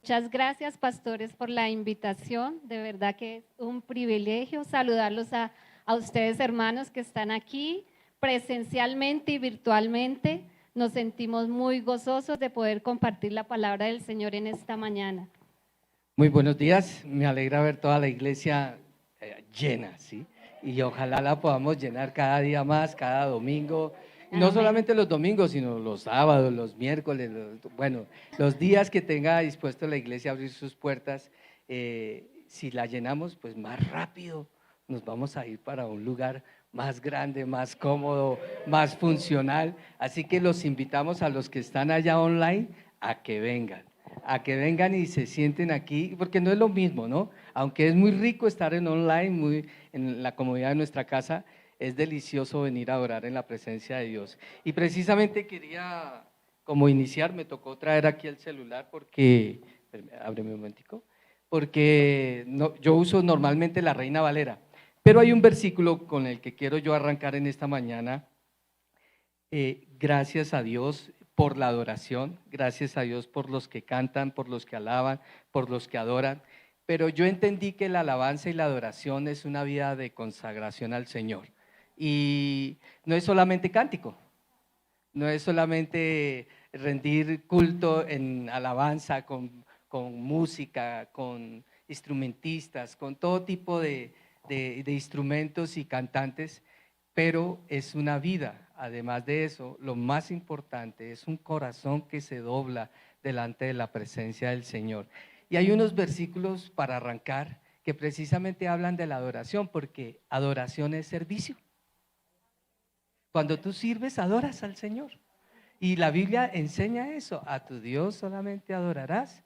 Muchas gracias, pastores, por la invitación. De verdad que es un privilegio saludarlos a ustedes, hermanos, que están aquí presencialmente y virtualmente. Nos sentimos muy gozosos de poder compartir la palabra del Señor en esta mañana. Muy buenos días, me alegra ver toda la iglesia llena, ¿sí? Y ojalá la podamos llenar cada día más, cada domingo. No Amén. solamente los domingos, sino los sábados, los miércoles, los días que tenga dispuesto la iglesia a abrir sus puertas. Si la llenamos, pues más rápido nos vamos a ir para un lugar más grande, más cómodo, más funcional. Así que los invitamos a los que están allá online a que vengan y se sienten aquí, porque no es lo mismo, ¿no? Aunque es muy rico estar en online, muy en la comodidad de nuestra casa, es delicioso venir a adorar en la presencia de Dios. Y precisamente quería, como iniciar, me tocó traer aquí el celular porque, ábreme un momentico, porque yo uso normalmente la Reina Valera, pero hay un versículo con el que quiero yo arrancar en esta mañana. Gracias a Dios por la adoración, gracias a Dios por los que cantan, por los que alaban, por los que adoran, pero yo entendí que la alabanza y la adoración es una vida de consagración al Señor y no es solamente cántico, no es solamente rendir culto en alabanza con música, con instrumentistas, con todo tipo de instrumentos y cantantes, pero es una vida. Además de eso, lo más importante es un corazón que se dobla delante de la presencia del Señor. Y hay unos versículos para arrancar que precisamente hablan de la adoración, porque adoración es servicio. Cuando tú sirves, adoras al Señor. Y la Biblia enseña eso: a tu Dios solamente adorarás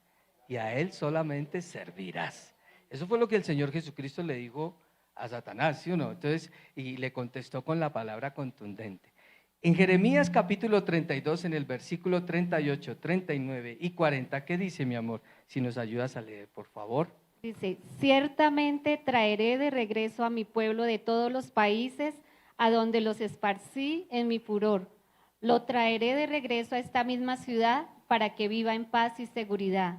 y a Él solamente servirás. Eso fue lo que el Señor Jesucristo le dijo a Satanás, ¿sí o no? Entonces, y le contestó con la palabra contundente. En Jeremías capítulo 32, en el versículo 38, 39 y 40, ¿qué dice, mi amor? Si nos ayudas a leer, por favor. Dice, ciertamente traeré de regreso a mi pueblo de todos los países a donde los esparcí en mi furor. Lo traeré de regreso a esta misma ciudad para que viva en paz y seguridad.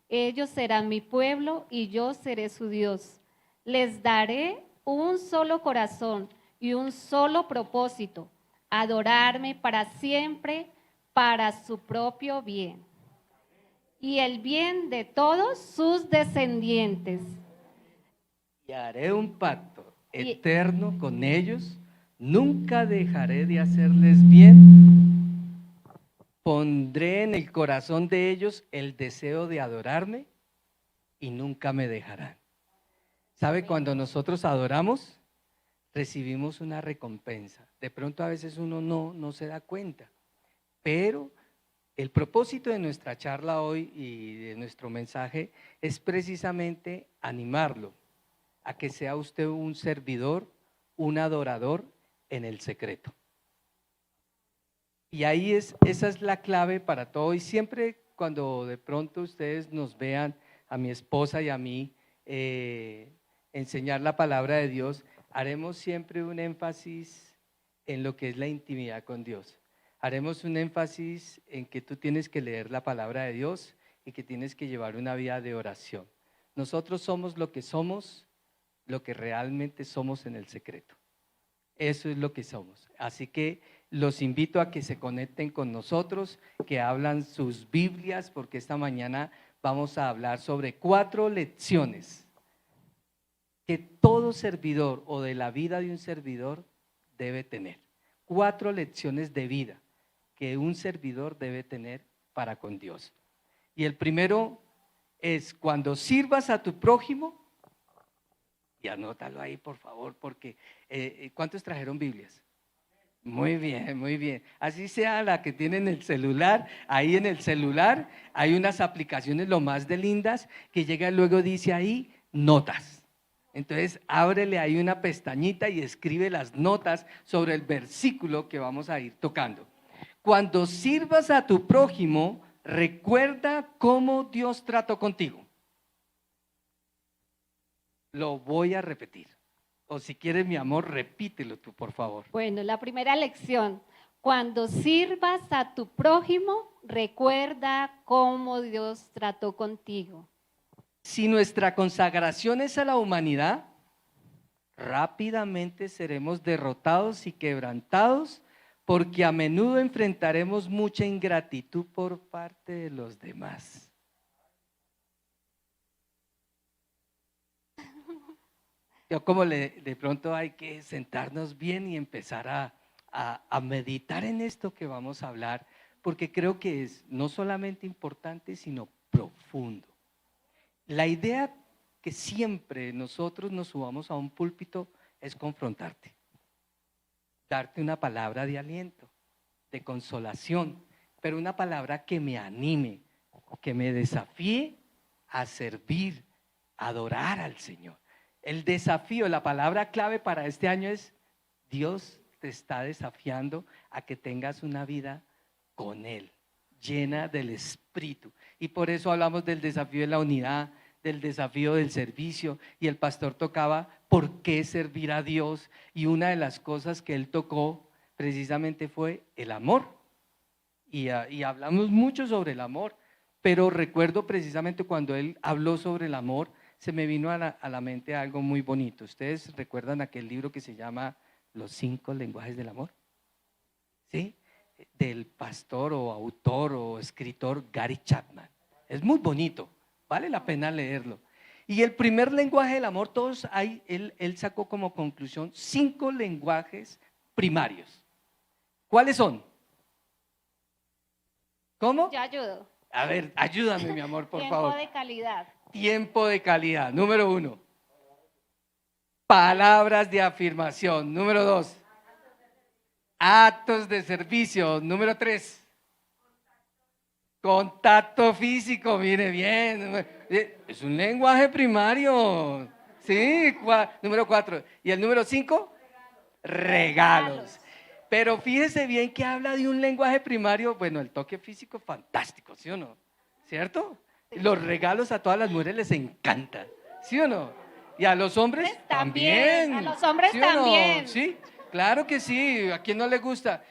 Ellos serán mi pueblo y yo seré su Dios. Les daré un solo corazón y un solo propósito, adorarme para siempre para su propio bien y el bien de todos sus descendientes. Y haré un pacto eterno con ellos, nunca dejaré de hacerles bien, pondré en el corazón de ellos el deseo de adorarme y nunca me dejarán. ¿Sabe? Cuando nosotros adoramos, recibimos una recompensa. De pronto a veces uno no se da cuenta, pero el propósito de nuestra charla hoy y de nuestro mensaje es precisamente animarlo a que sea usted un servidor, un adorador en el secreto. Y ahí esa es la clave para todo. Y siempre cuando de pronto ustedes nos vean, a mi esposa y a mí, enseñar la palabra de Dios, haremos siempre un énfasis en lo que es la intimidad con Dios. Haremos un énfasis en que tú tienes que leer la palabra de Dios y que tienes que llevar una vida de oración. Nosotros somos lo que realmente somos en el secreto. Eso es lo que somos. Así que los invito a que se conecten con nosotros, que hablan sus Biblias, porque esta mañana vamos a hablar sobre 4 lecciones que todo servidor o de la vida de un servidor debe tener. 4 lecciones de vida que un servidor debe tener para con Dios. Y el primero es: cuando sirvas a tu prójimo, y anótalo ahí por favor, porque ¿cuántos trajeron Biblias? Muy bien, muy bien. Así sea la que tienen el celular, ahí en el celular hay unas aplicaciones lo más de lindas que llega luego, dice ahí, notas. Entonces ábrele ahí una pestañita y escribe las notas sobre el versículo que vamos a ir tocando. Cuando sirvas a tu prójimo, recuerda cómo Dios trató contigo. Lo voy a repetir. O si quieres, mi amor, repítelo tú, por favor. Bueno, la primera lección, Cuando sirvas a tu prójimo, recuerda cómo Dios trató contigo. Si nuestra consagración es a la humanidad, rápidamente seremos derrotados y quebrantados, porque a menudo enfrentaremos mucha ingratitud por parte de los demás. Yo como de pronto hay que sentarnos bien y empezar a meditar en esto que vamos a hablar, porque creo que es no solamente importante, sino profundo. La idea que siempre nosotros nos subamos a un púlpito es confrontarte, darte una palabra de aliento, de consolación, pero una palabra que me anime, que me desafíe a servir, a adorar al Señor. El desafío, la palabra clave para este año es: Dios te está desafiando a que tengas una vida con Él, llena del Espíritu. Y por eso hablamos del desafío de la unidad, del desafío del servicio, y el pastor tocaba por qué servir a Dios, y una de las cosas que él tocó precisamente fue el amor, y hablamos mucho sobre el amor, pero recuerdo precisamente cuando él habló sobre el amor, se me vino a la mente algo muy bonito. ¿Ustedes recuerdan aquel libro que se llama Los 5 lenguajes del amor? ¿Sí? Del pastor o autor o escritor Gary Chapman. Es muy bonito, vale la pena leerlo. Y el primer lenguaje del amor, todos hay, él sacó como conclusión 5 lenguajes primarios. ¿Cuáles son? ¿Cómo? Yo ayudo. A ver, ayúdame, mi amor, por favor. Tiempo de calidad. Tiempo de calidad. Número 1. Palabras de afirmación. Número 2. Actos de servicio. Número 3. Contacto físico. Mire bien. Es un lenguaje primario. Sí. Número 4. ¿Y el número 5? Regalos. Pero fíjese bien que habla de un lenguaje primario. Bueno, el toque físico fantástico, ¿sí o no? ¿Cierto? Los regalos a todas las mujeres les encantan, ¿sí o no? Y a los hombres también. A los hombres ¿sí o no? también. Sí, claro que sí. ¿A quién no le gusta?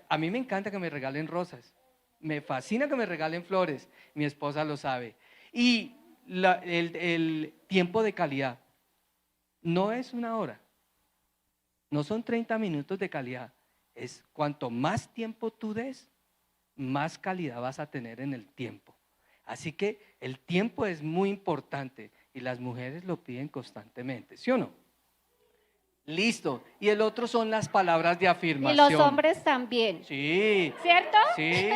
A mí me encanta que me regalen rosas. Me fascina que me regalen flores. Mi esposa lo sabe. Y el tiempo de calidad no es una hora. No son 30 minutos de calidad. Es cuanto más tiempo tú des, más calidad vas a tener en el tiempo. Así que el tiempo es muy importante y las mujeres lo piden constantemente, ¿sí o no? Listo. Y el otro son las palabras de afirmación. Y los hombres también. Sí. ¿Cierto? Sí.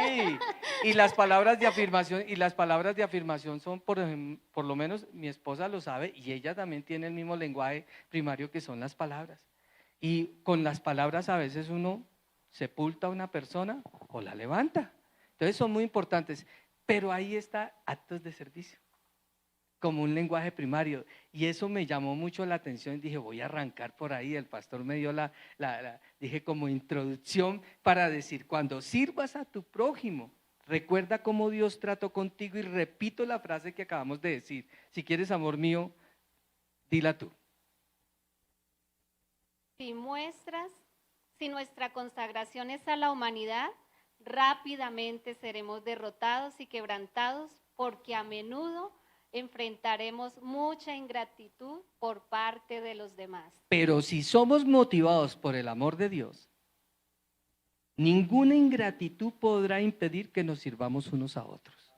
Y las palabras de afirmación, son, por lo menos mi esposa lo sabe, y ella también tiene el mismo lenguaje primario que son las palabras. Y con las palabras a veces uno sepulta a una persona o la levanta. Entonces son muy importantes. Pero ahí está actos de servicio, como un lenguaje primario. Y eso me llamó mucho la atención. Dije, voy a arrancar por ahí. El pastor me dio dije como introducción para decir: cuando sirvas a tu prójimo, recuerda cómo Dios trató contigo. Y repito la frase que acabamos de decir: si quieres, amor mío, dila tú. Si nuestra consagración es a la humanidad, rápidamente seremos derrotados y quebrantados, porque a menudo enfrentaremos mucha ingratitud por parte de los demás. Pero si somos motivados por el amor de Dios, ninguna ingratitud podrá impedir que nos sirvamos unos a otros.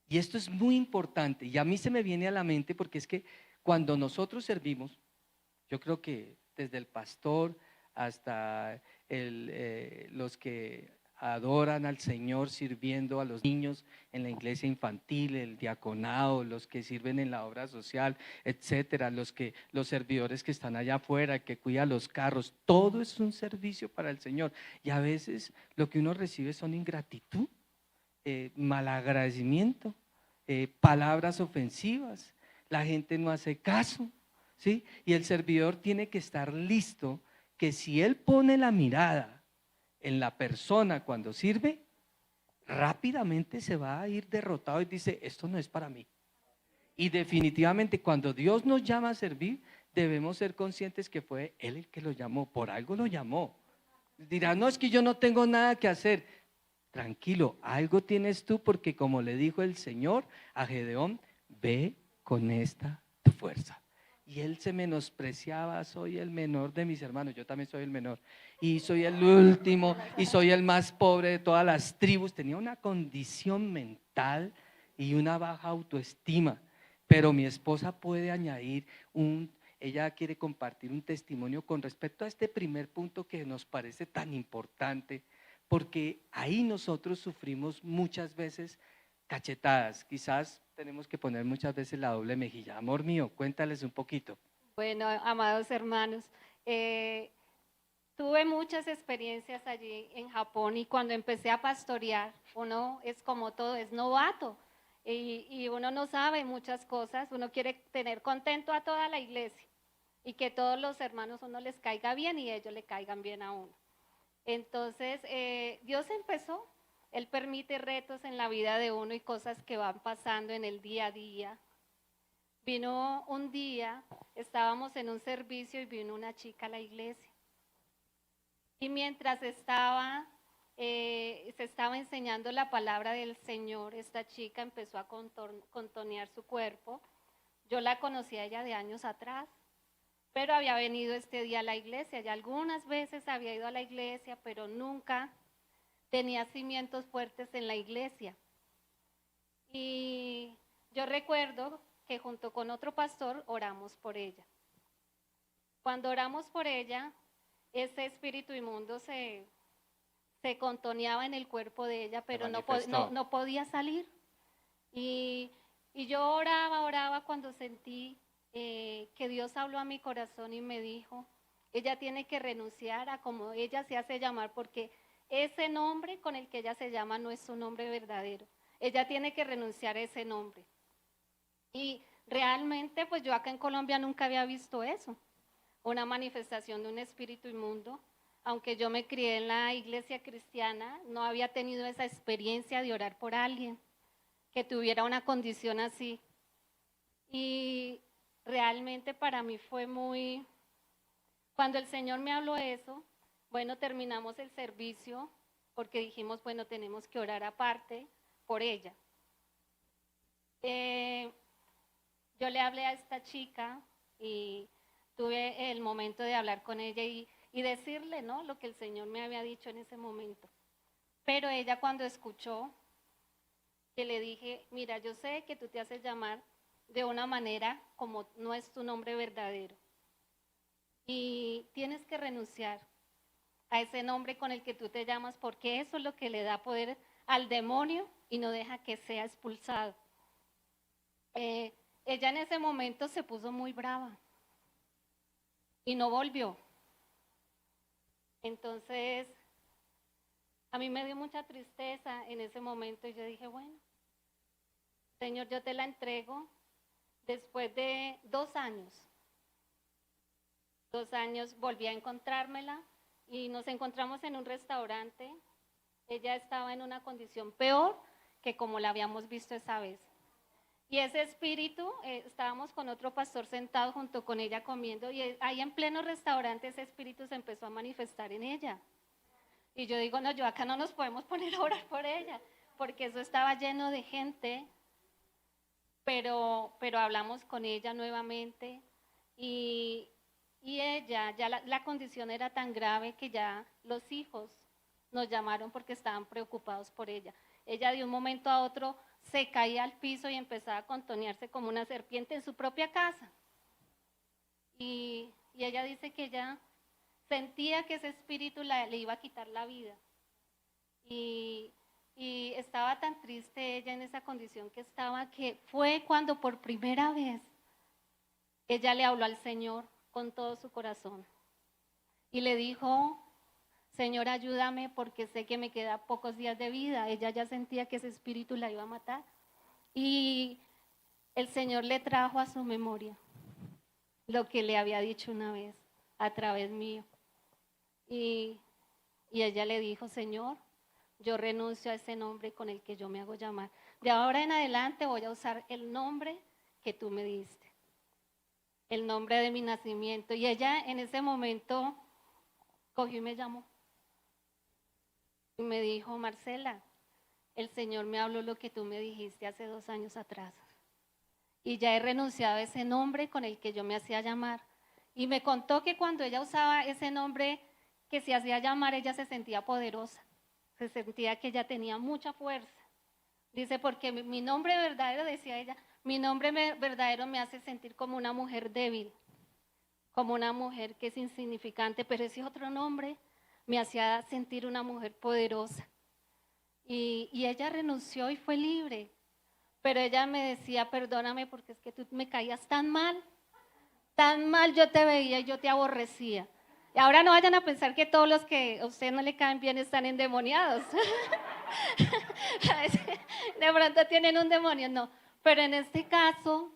Y esto es muy importante, y a mí se me viene a la mente, porque es que cuando nosotros servimos, yo creo que desde el pastor hasta los que adoran al Señor sirviendo a los niños en la iglesia infantil, el diaconado, los que sirven en la obra social, etcétera, los servidores que están allá afuera, que cuidan los carros, todo es un servicio para el Señor. Y a veces lo que uno recibe son ingratitud, malagradecimiento, palabras ofensivas, la gente no hace caso, ¿sí? Y el servidor tiene que estar listo, que si él pone la mirada en la persona cuando sirve, rápidamente se va a ir derrotado y dice: esto no es para mí. Y definitivamente cuando Dios nos llama a servir, debemos ser conscientes que fue Él el que lo llamó, por algo lo llamó. Dirás, no, es que yo no tengo nada que hacer. Tranquilo, algo tienes tú porque como le dijo el Señor a Gedeón, ve con esta tu fuerza. Y él se menospreciaba, soy el menor de mis hermanos, yo también soy el menor, y soy el último, y soy el más pobre de todas las tribus. Tenía una condición mental y una baja autoestima, pero mi esposa puede añadir ella quiere compartir un testimonio con respecto a este primer punto que nos parece tan importante, porque ahí nosotros sufrimos muchas veces cachetadas. Quizás tenemos que poner muchas veces la doble mejilla. Amor mío, cuéntales un poquito. Bueno, amados hermanos, eh, tuve muchas experiencias allí en Japón y cuando empecé a pastorear, uno es como todo, es novato y uno no sabe muchas cosas, uno quiere tener contento a toda la iglesia y que todos los hermanos uno les caiga bien y ellos le caigan bien a uno. Entonces, Dios empezó, Él permite retos en la vida de uno y cosas que van pasando en el día a día. Vino un día, estábamos en un servicio y vino una chica a la iglesia. Y mientras se estaba enseñando la palabra del Señor, esta chica empezó a contonear su cuerpo. Yo la conocía ella de años atrás, pero había venido este día a la iglesia. Ya algunas veces había ido a la iglesia, pero nunca tenía cimientos fuertes en la iglesia. Y yo recuerdo que junto con otro pastor oramos por ella. Cuando oramos por ella, ese espíritu inmundo se contoneaba en el cuerpo de ella, pero no podía salir. Y yo oraba cuando sentí que Dios habló a mi corazón y me dijo, ella tiene que renunciar a como ella se hace llamar, porque ese nombre con el que ella se llama no es su nombre verdadero. Ella tiene que renunciar a ese nombre. Y realmente, pues yo acá en Colombia nunca había visto eso, una manifestación de un espíritu inmundo. Aunque yo me crié en la iglesia cristiana, no había tenido esa experiencia de orar por alguien que tuviera una condición así. Y realmente para mí fue muy, cuando el Señor me habló eso, bueno, terminamos el servicio porque dijimos, bueno, tenemos que orar aparte por ella. Yo le hablé a esta chica y tuve el momento de hablar con ella y decirle, ¿no?, lo que el Señor me había dicho en ese momento. Pero ella cuando escuchó, que le dije, mira, yo sé que tú te haces llamar de una manera como no es tu nombre verdadero. Y tienes que renunciar a ese nombre con el que tú te llamas, porque eso es lo que le da poder al demonio y no deja que sea expulsado. Ella en ese momento se puso muy brava y no volvió. Entonces, a mí me dio mucha tristeza en ese momento y yo dije, bueno, Señor, yo te la entrego. Después de 2 años, volví a encontrármela y nos encontramos en un restaurante. Ella estaba en una condición peor que como la habíamos visto esa vez. Y ese espíritu, estábamos con otro pastor sentado junto con ella comiendo y ahí en pleno restaurante ese espíritu se empezó a manifestar en ella. Y yo digo, no, yo acá no nos podemos poner a orar por ella, porque eso estaba lleno de gente, pero hablamos con ella nuevamente y ella, ya la condición era tan grave que ya los hijos nos llamaron porque estaban preocupados por ella. Ella de un momento a otro se caía al piso y empezaba a contonearse como una serpiente en su propia casa. Y ella dice que ella sentía que ese espíritu le iba a quitar la vida. Y estaba tan triste ella en esa condición que estaba, que fue cuando por primera vez ella le habló al Señor con todo su corazón. Y le dijo, Señor, ayúdame porque sé que me quedan pocos días de vida. Ella ya sentía que ese espíritu la iba a matar. Y el Señor le trajo a su memoria lo que le había dicho una vez a través mío. Y ella le dijo, Señor, yo renuncio a ese nombre con el que yo me hago llamar. De ahora en adelante voy a usar el nombre que tú me diste, el nombre de mi nacimiento. Y ella en ese momento cogió y me llamó. y me dijo, Marcela, el Señor me habló lo que tú me dijiste hace 2 años atrás. Y ya he renunciado a ese nombre con el que yo me hacía llamar. Y me contó que cuando ella usaba ese nombre que se hacía llamar, ella se sentía poderosa, se sentía que ella tenía mucha fuerza. Dice, porque mi nombre verdadero, decía ella, mi nombre verdadero me hace sentir como una mujer débil, como una mujer que es insignificante, pero ese otro nombre me hacía sentir una mujer poderosa. Y ella renunció y fue libre, pero ella me decía, perdóname porque es que tú me caías tan mal yo te veía y yo te aborrecía. Y ahora no vayan a pensar que todos los que a usted no le caen bien están endemoniados. De pronto tienen un demonio, no. Pero en este caso,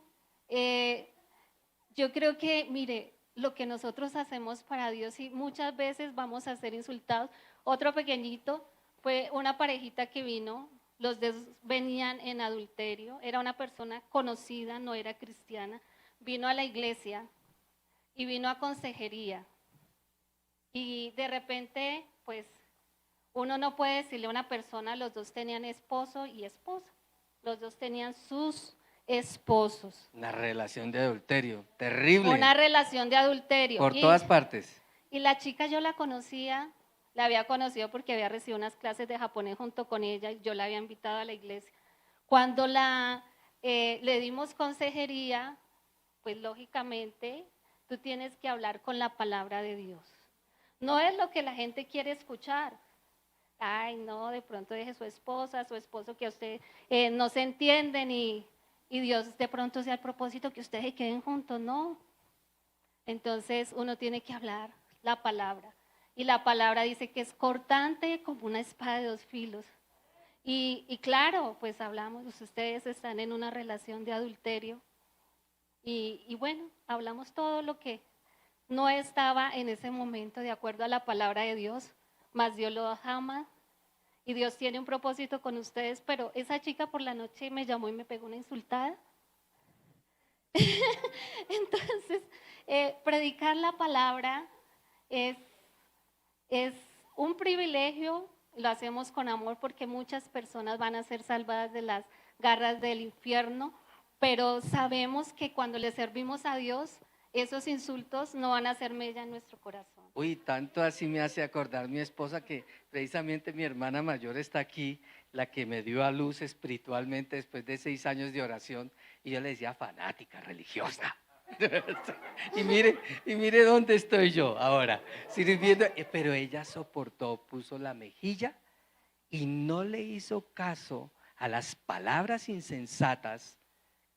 yo creo que, mire, lo que nosotros hacemos para Dios y muchas veces vamos a ser insultados. Otro pequeñito fue una parejita que vino, los dos venían en adulterio, era una persona conocida, no era cristiana, vino a la iglesia y vino a consejería. Y de repente, pues, uno no puede decirle a una persona, los dos tenían esposo y esposa, los dos tenían sus esposos. Una relación de adulterio, terrible. Una relación de adulterio. Por todas partes. Y la chica yo la conocía, la había conocido porque había recibido unas clases de japonés junto con ella y yo la había invitado a la iglesia. Cuando le dimos consejería, pues lógicamente tú tienes que hablar con la palabra de Dios. No es lo que la gente quiere escuchar. Ay, no, de pronto deje su esposa, su esposo que a usted no se entienden y Dios de pronto sea el propósito que ustedes se queden juntos, no. Entonces uno tiene que hablar la palabra. Y la palabra dice que es cortante como una espada de 2 filos. Y claro, pues hablamos, ustedes están en una relación de adulterio. Y bueno, hablamos todo lo que no estaba en ese momento de acuerdo a la palabra de Dios, mas Dios lo ama y Dios tiene un propósito con ustedes, pero esa chica por la noche me llamó y me pegó una insultada. Entonces, predicar la palabra es un privilegio, lo hacemos con amor porque muchas personas van a ser salvadas de las garras del infierno, pero sabemos que cuando le servimos a Dios, esos insultos no van a hacer mella en nuestro corazón. Uy, tanto así me hace acordar mi esposa que precisamente mi hermana mayor está aquí, la que me dio a luz espiritualmente después de 6 años de oración, y yo le decía fanática, religiosa. y mire dónde estoy yo ahora, sirviendo, pero ella soportó, puso la mejilla y no le hizo caso a las palabras insensatas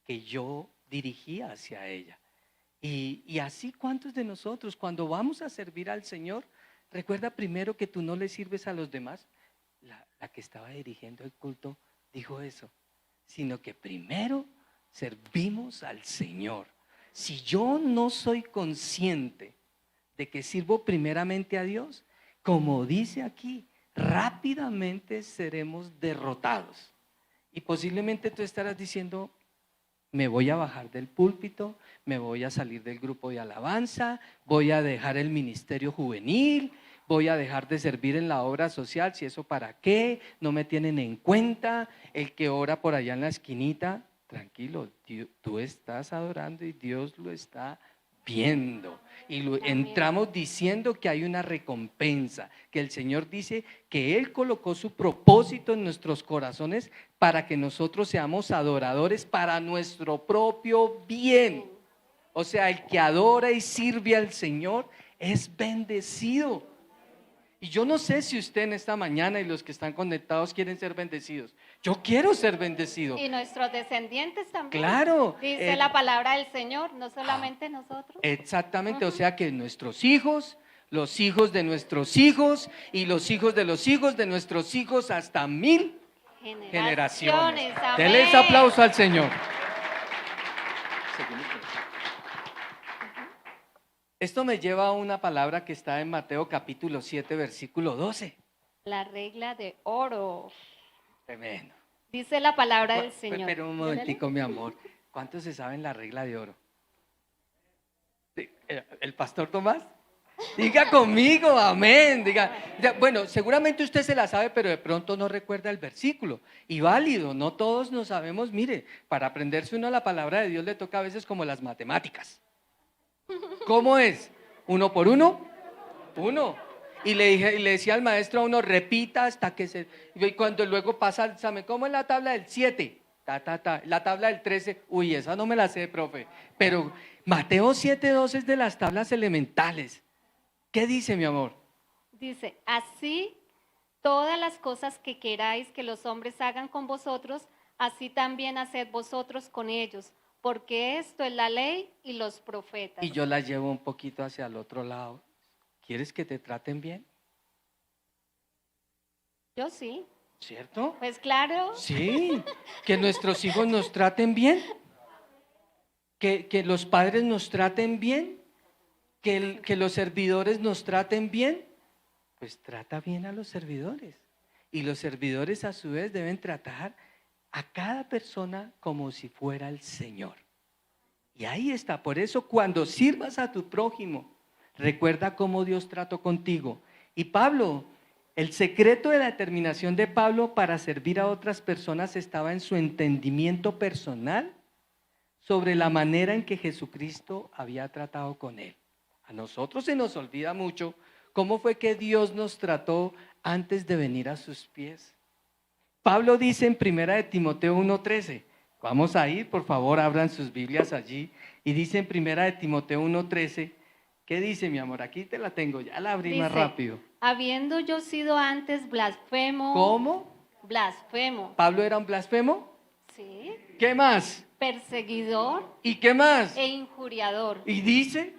que yo dirigía hacia ella. Y así, ¿cuántos de nosotros cuando vamos a servir al Señor, recuerda primero que tú no le sirves a los demás? La que estaba dirigiendo el culto dijo eso, sino que primero servimos al Señor. Si yo no soy consciente de que sirvo primeramente a Dios, como dice aquí, rápidamente seremos derrotados. Y posiblemente tú estarás diciendo, me voy a bajar del púlpito, me voy a salir del grupo de alabanza, voy a dejar el ministerio juvenil, voy a dejar de servir en la obra social, si eso para qué, no me tienen en cuenta, el que ora por allá en la esquinita, tranquilo, tú estás adorando y Dios lo está viendo. Y entramos diciendo que hay una recompensa, que el Señor dice que Él colocó su propósito en nuestros corazones para que nosotros seamos adoradores para nuestro propio bien. O sea, el que adora y sirve al Señor es bendecido. Y yo no sé si usted en esta mañana y los que están conectados quieren ser bendecidos. Yo quiero ser bendecido. Y nuestros descendientes también. Claro. Dice la palabra del Señor, no solamente nosotros. Exactamente, o sea que nuestros hijos, los hijos de nuestros hijos y los hijos de los hijos de nuestros hijos hasta 1000 generaciones. Denle ese aplauso al Señor. Esto me lleva a una palabra que está en Mateo capítulo 7, versículo 12. La regla de oro. Tremendo. Dice la palabra del Señor. Pero un momentico, mi amor. ¿Cuántos se saben la regla de oro? ¿El pastor Tomás? Diga conmigo, amén. Bueno, seguramente usted se la sabe, pero de pronto no recuerda el versículo. Y válido, no todos nos sabemos. Mire, para aprenderse uno la palabra de Dios le toca a veces como las matemáticas. ¿Cómo es? ¿Uno por uno? Uno. Y le decía al maestro a uno, repita hasta que se... Y cuando luego pasa el examen, ¿cómo es la tabla del 7? La tabla del 13, uy, esa no me la sé, profe. Pero Mateo 7:2 es de las tablas elementales. ¿Qué dice, mi amor? Dice, así todas las cosas que queráis que los hombres hagan con vosotros, así también haced vosotros con ellos, porque esto es la ley y los profetas. Y yo la llevo un poquito hacia el otro lado. ¿Quieres que te traten bien? Yo sí. ¿Cierto? Pues claro. Sí, que nuestros hijos nos traten bien, que los padres nos traten bien, que los servidores nos traten bien. Pues trata bien a los servidores. Y los servidores a su vez deben tratar a cada persona como si fuera el Señor. Y ahí está, por eso cuando sirvas a tu prójimo, recuerda cómo Dios trató contigo. Y Pablo, el secreto de la determinación de Pablo para servir a otras personas estaba en su entendimiento personal sobre la manera en que Jesucristo había tratado con él. A nosotros se nos olvida mucho cómo fue que Dios nos trató antes de venir a sus pies. Pablo dice en 1 de Timoteo 1:13, vamos a ir, por favor, abran sus Biblias allí, y dice en 1 de Timoteo 1:13, ¿qué dice, mi amor? Aquí te la tengo, ya la abrí más Dice, rápido. habiendo yo sido antes blasfemo. ¿Cómo? Blasfemo. ¿Pablo era un blasfemo? Sí. ¿Qué más? Perseguidor ¿Y qué más? e injuriador. Y dice,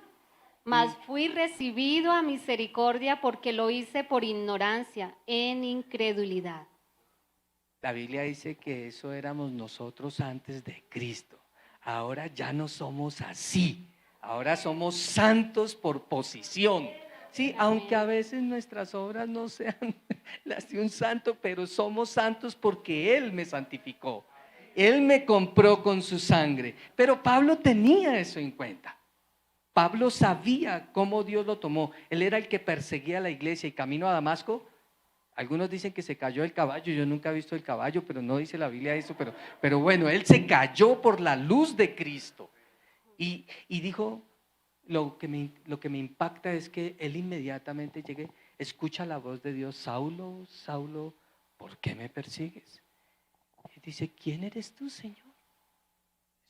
Mas fui recibido a misericordia porque lo hice por ignorancia, en incredulidad. la Biblia dice que eso éramos nosotros antes de Cristo. Ahora ya no somos así. Ahora somos santos por posición. Sí, aunque a veces nuestras obras no sean las de un santo, pero somos santos porque Él me santificó. Él me compró con su sangre. Pero Pablo tenía eso en cuenta. Pablo sabía cómo Dios lo tomó. Él era el que perseguía a la iglesia y camino a Damasco. Algunos dicen que se cayó el caballo, yo nunca he visto el caballo, pero no dice la Biblia eso, pero bueno, él se cayó por la luz de Cristo. Y dijo, lo que me impacta es que él inmediatamente llegue, escucha la voz de Dios, Saulo, Saulo, ¿por qué me persigues? Y dice, ¿quién eres tú, Señor?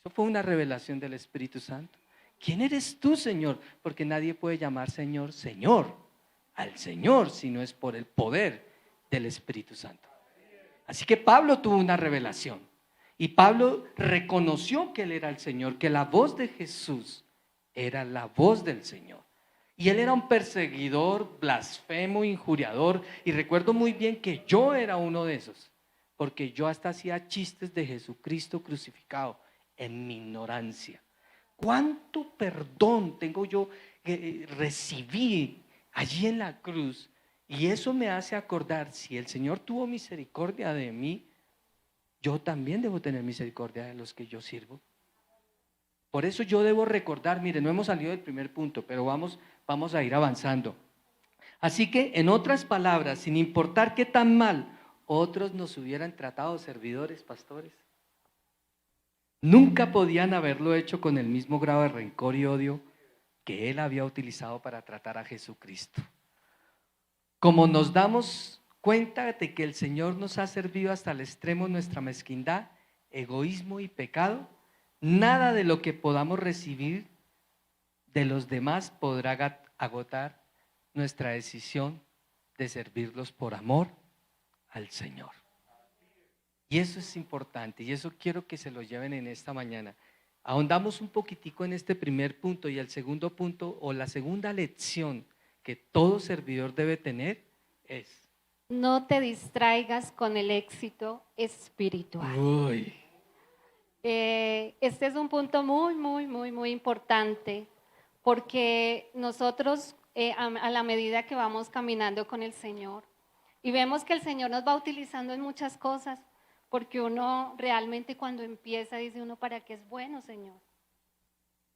Eso fue una revelación del Espíritu Santo. ¿Quién eres tú, Señor? Porque nadie puede llamar Señor, Señor, al Señor, si no es por el poder del Espíritu Santo. Así que Pablo tuvo una revelación y Pablo reconoció que él era el Señor, que la voz de Jesús era la voz del Señor. Y él era un perseguidor, blasfemo, injuriador, y recuerdo muy bien que yo era uno de esos, porque yo hasta hacía chistes de Jesucristo crucificado en mi ignorancia. ¿Cuánto perdón tengo yo recibí allí en la cruz? Y eso me hace acordar, si el Señor tuvo misericordia de mí, yo también debo tener misericordia de los que yo sirvo. Por eso yo debo recordar, mire, no hemos salido del primer punto, pero vamos a ir avanzando. Así que, en otras palabras, sin importar qué tan mal otros nos hubieran tratado, servidores, pastores, nunca podían haberlo hecho con el mismo grado de rencor y odio que él había utilizado para tratar a Jesucristo. Como nos damos cuenta de que el Señor nos ha servido hasta el extremo nuestra mezquindad, egoísmo y pecado, nada de lo que podamos recibir de los demás podrá agotar nuestra decisión de servirlos por amor al Señor. Y eso es importante y eso quiero que se lo lleven en esta mañana. Ahondamos un poquitico en este primer punto y el segundo punto o la segunda lección que todo servidor debe tener es: no te distraigas con el éxito espiritual. uy, Este es un punto muy importante porque nosotros a la medida que vamos caminando con el Señor y vemos que el Señor nos va utilizando en muchas cosas, porque uno realmente cuando empieza dice uno, ¿para qué es bueno, Señor?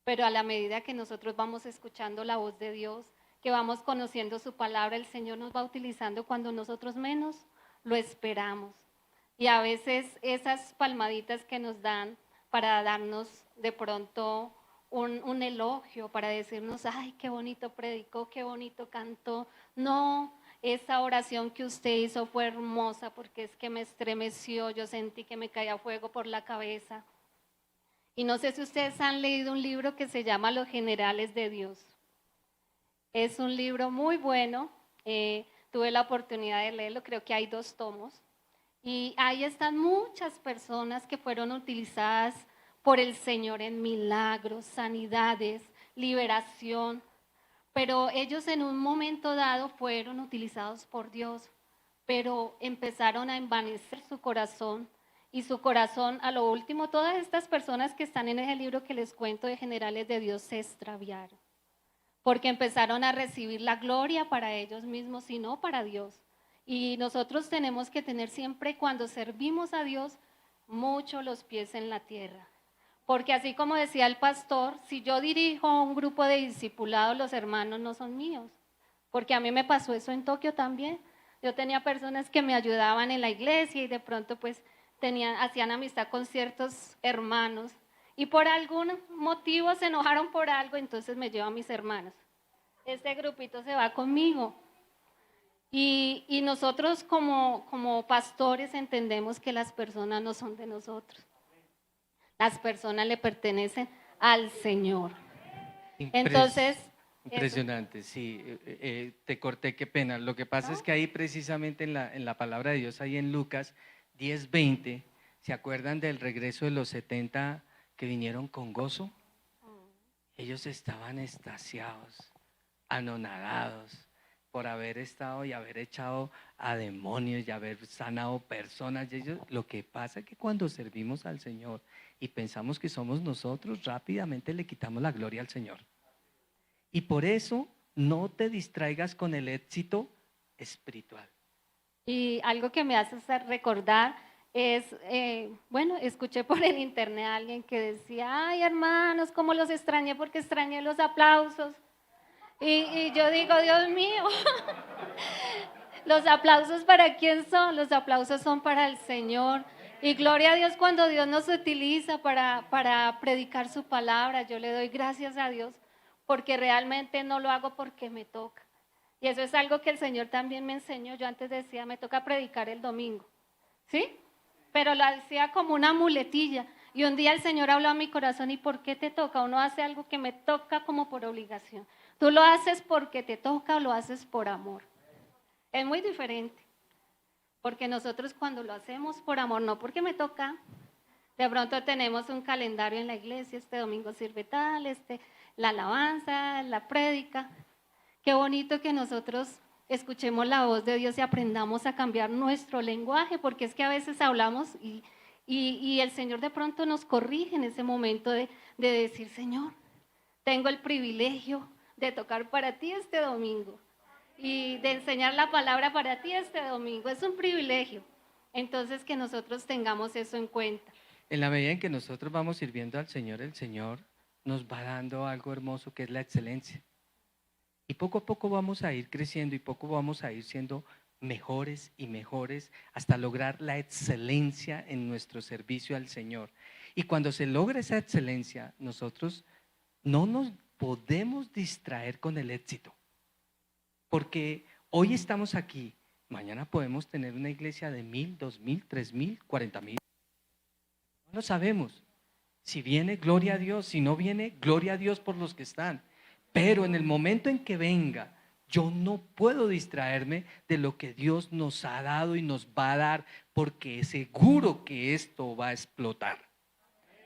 Pero a la medida que nosotros vamos escuchando la voz de Dios que vamos conociendo su palabra, el Señor nos va utilizando cuando nosotros menos lo esperamos. Y a veces esas palmaditas que nos dan para darnos de pronto un elogio, para decirnos, ay, qué bonito predicó, qué bonito cantó. No, esa oración que usted hizo fue hermosa porque es que me estremeció, yo sentí que me caía fuego por la cabeza. Y no sé si ustedes han leído un libro que se llama Los Generales de Dios. Es un libro muy bueno, tuve la oportunidad de leerlo, creo que hay 2 tomos. Y ahí están muchas personas que fueron utilizadas por el Señor en milagros, sanidades, liberación. Pero ellos en un momento dado fueron utilizados por Dios, pero empezaron a envanecer su corazón. Y su corazón, a lo último, todas estas personas que están en ese libro que les cuento de Generales de Dios se extraviaron. Porque empezaron a recibir la gloria para ellos mismos y no para Dios. Y nosotros tenemos que tener siempre, cuando servimos a Dios, mucho los pies en la tierra. Porque así como decía el pastor, si yo dirijo un grupo de discipulados, los hermanos no son míos. Porque a mí me pasó eso en Tokio también. Yo tenía personas que me ayudaban en la iglesia y de pronto pues hacían amistad con ciertos hermanos. Y por algún motivo se enojaron por algo, entonces me llevo a mis hermanos. Este grupito se va conmigo. Y nosotros como pastores entendemos que las personas no son de nosotros. Las personas le pertenecen al Señor. Entonces, impresionante, sí, te corté, qué pena. Lo que pasa es que ahí precisamente en la palabra de Dios, ahí en Lucas 10:20, ¿se acuerdan del regreso de los 70 que vinieron con gozo? Ellos estaban extasiados, anonadados por haber estado y haber echado a demonios y haber sanado personas. Y ellos, lo que pasa es que cuando servimos al Señor y pensamos que somos nosotros, rápidamente le quitamos la gloria al Señor. Y por eso no te distraigas con el éxito espiritual. Y algo que me hace recordar es, bueno, escuché por el internet a alguien que decía, ay hermanos, cómo los extrañé porque extrañé los aplausos. Y yo digo, Dios mío, ¿los aplausos para quién son? Los aplausos son para el Señor. Y gloria a Dios cuando Dios nos utiliza para predicar su palabra. Yo le doy gracias a Dios porque realmente no lo hago porque me toca. Y eso es algo que el Señor también me enseñó. Yo antes decía, me toca predicar el domingo, ¿sí? Pero lo hacía como una muletilla. Y un día el Señor habló a mi corazón, ¿y por qué te toca? Uno hace algo que me toca como por obligación. ¿Tú lo haces porque te toca o lo haces por amor? Es muy diferente. Porque nosotros cuando lo hacemos por amor, no porque me toca, de pronto tenemos un calendario en la iglesia, este domingo sirve tal, la alabanza, la prédica. Qué bonito que nosotros escuchemos la voz de Dios y aprendamos a cambiar nuestro lenguaje, porque es que a veces hablamos y el Señor de pronto nos corrige en ese momento de decir, Señor, tengo el privilegio de tocar para ti este domingo y de enseñar la palabra para ti este domingo. Es un privilegio. Entonces, que nosotros tengamos eso en cuenta. En la medida en que nosotros vamos sirviendo al Señor, el Señor nos va dando algo hermoso que es la excelencia. Y poco a poco vamos a ir creciendo y poco vamos a ir siendo mejores y mejores hasta lograr la excelencia en nuestro servicio al Señor. Y cuando se logra esa excelencia, nosotros no nos podemos distraer con el éxito. Porque hoy estamos aquí, mañana podemos tener una iglesia de 1,000, 2,000, 3,000, 40,000. No lo sabemos. Si viene, gloria a Dios. Si no viene, gloria a Dios por los que están. Pero en el momento en que venga, yo no puedo distraerme de lo que Dios nos ha dado y nos va a dar, porque es seguro que esto va a explotar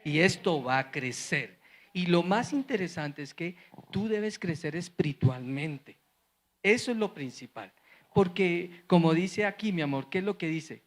y esto va a crecer. Y lo más interesante es que tú debes crecer espiritualmente. Eso es lo principal. Porque como dice aquí, mi amor, ¿qué es lo que dice?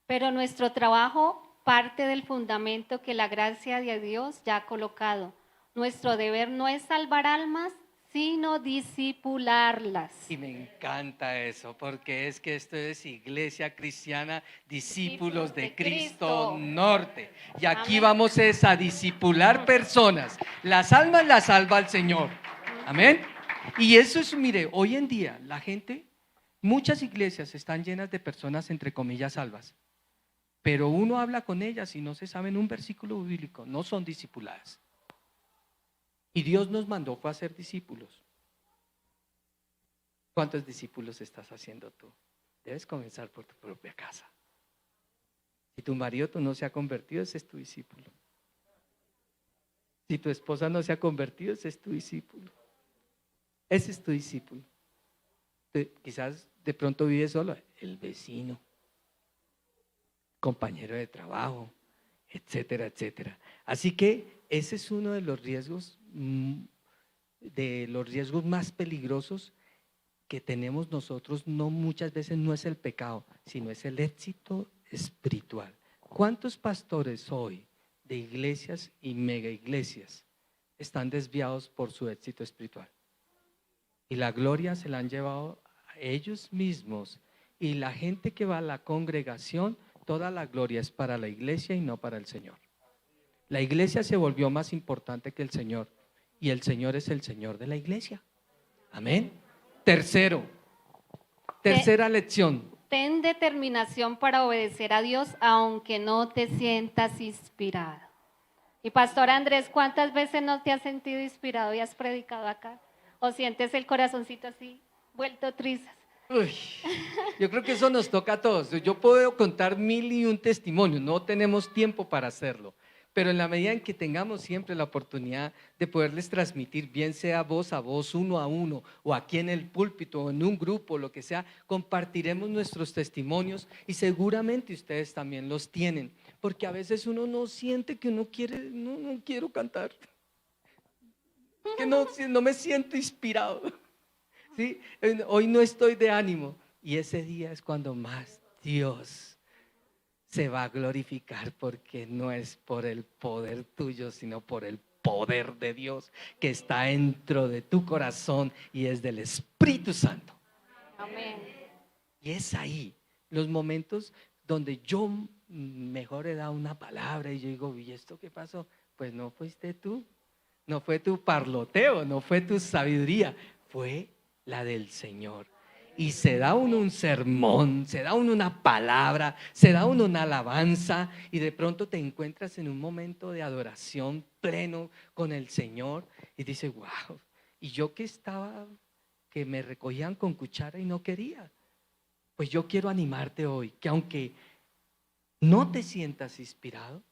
Pero nuestro trabajo parte del fundamento que la gracia de Dios ya ha colocado. Nuestro deber no es salvar almas, sino discipularlas. Y me encanta eso, porque es que esto es Iglesia Cristiana, Discípulos de Cristo Norte. Y aquí Amén. vamos a discipular personas. Las almas las salva el Señor. Amén. Y eso es, mire, hoy en día la gente, muchas iglesias están llenas de personas entre comillas salvas, pero uno habla con ellas y no se saben un versículo bíblico, no son discipuladas. Y Dios nos mandó fue a hacer discípulos. ¿Cuántos discípulos estás haciendo tú? Debes comenzar por tu propia casa. Si tu marido no se ha convertido, ese es tu discípulo. Si tu esposa no se ha convertido, ese es tu discípulo. Ese es tu discípulo. Quizás de pronto vive solo, el vecino, compañero de trabajo, etcétera, etcétera. Así que ese es uno de los riesgos más peligrosos que tenemos nosotros. No, muchas veces no es el pecado, sino es el éxito espiritual. ¿Cuántos pastores hoy de iglesias y mega iglesias están desviados por su éxito espiritual? Y la gloria se la han llevado a ellos mismos. Y la gente que va a la congregación, toda la gloria es para la iglesia y no para el Señor. La iglesia se volvió más importante que el Señor. Y el Señor es el Señor de la iglesia. Amén. Tercera lección. Ten determinación para obedecer a Dios aunque no te sientas inspirado. Y Pastor Andrés, ¿cuántas veces no te has sentido inspirado y has predicado acá? ¿O sientes el corazoncito así, vuelto trizas? Uy, yo creo que eso nos toca a todos. Yo puedo contar 1001 testimonios, no tenemos tiempo para hacerlo, pero en la medida en que tengamos siempre la oportunidad de poderles transmitir, bien sea voz a voz, uno a uno, o aquí en el púlpito, o en un grupo, lo que sea, compartiremos nuestros testimonios y seguramente ustedes también los tienen, porque a veces uno no siente que uno quiere, no quiero cantar, que no me siento inspirado. ¿Sí? Hoy no estoy de ánimo, y ese día es cuando más Dios se va a glorificar, porque no es por el poder tuyo, sino por el poder de Dios que está dentro de tu corazón y es del Espíritu Santo. Amén. Y es ahí los momentos donde yo mejor he dado una palabra y yo digo, ¿y esto qué pasó? Pues no fuiste tú, no fue tu parloteo, no fue tu sabiduría, fue la del Señor. Y se da uno un sermón, se da uno una palabra, se da uno una alabanza, y de pronto te encuentras en un momento de adoración pleno con el Señor y dices, wow, y yo que me recogían con cuchara y no quería. Pues yo quiero animarte hoy, que aunque no te sientas inspirado,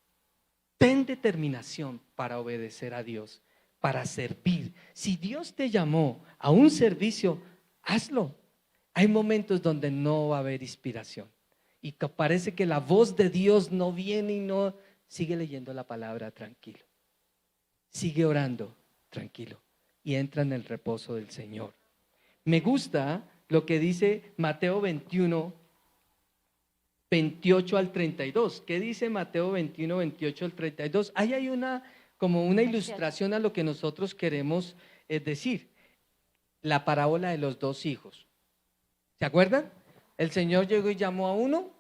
ten determinación para obedecer a Dios, para servir. Si Dios te llamó a un servicio, hazlo. Hay momentos donde no va a haber inspiración y que parece que la voz de Dios no viene y no. Sigue leyendo la palabra tranquilo, sigue orando tranquilo y entra en el reposo del Señor. Me gusta lo que dice Mateo 21, 28 al 32. ¿Qué dice Mateo 21, 28 al 32? Ahí hay como una ilustración a lo que nosotros queremos decir. La parábola de los dos hijos. ¿Se acuerdan? El Señor llegó y llamó a uno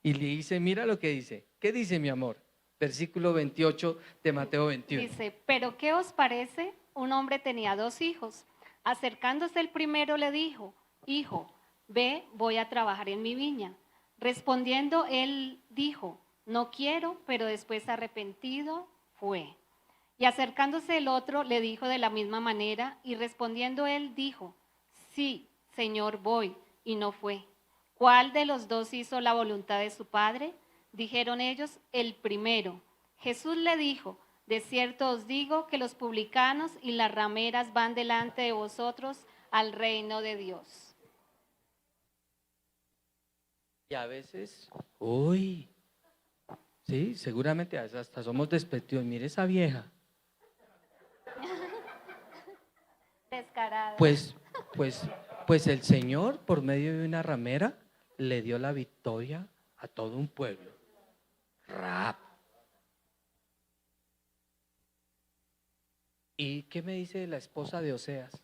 y le dice, mira lo que dice. ¿Qué dice, mi amor? Versículo 28 de Mateo 21. Dice, ¿pero qué os parece? Un hombre tenía 2 hijos. Acercándose el primero le dijo, hijo, ve, voy a trabajar en mi viña. Respondiendo él dijo, no quiero, pero después arrepentido fue. Y acercándose el otro le dijo de la misma manera, y respondiendo él dijo, sí, Señor, voy, y no fue. ¿Cuál de los dos hizo la voluntad de su padre? Dijeron ellos, el primero. Jesús le dijo, de cierto os digo que los publicanos y las rameras van delante de vosotros al reino de Dios. Y a veces, uy, sí, seguramente hasta somos despectivos. Mire esa vieja. Descarada. Pues el Señor, por medio de una ramera, le dio la victoria a todo un pueblo. Rahab. ¿Y qué me dice de la esposa de Oseas?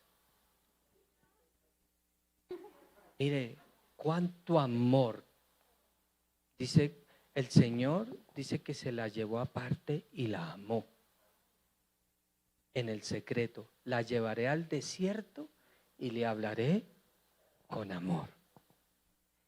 Mire, cuánto amor. Dice, el Señor dice que se la llevó aparte y la amó. En el secreto, la llevaré al desierto y le hablaré con amor.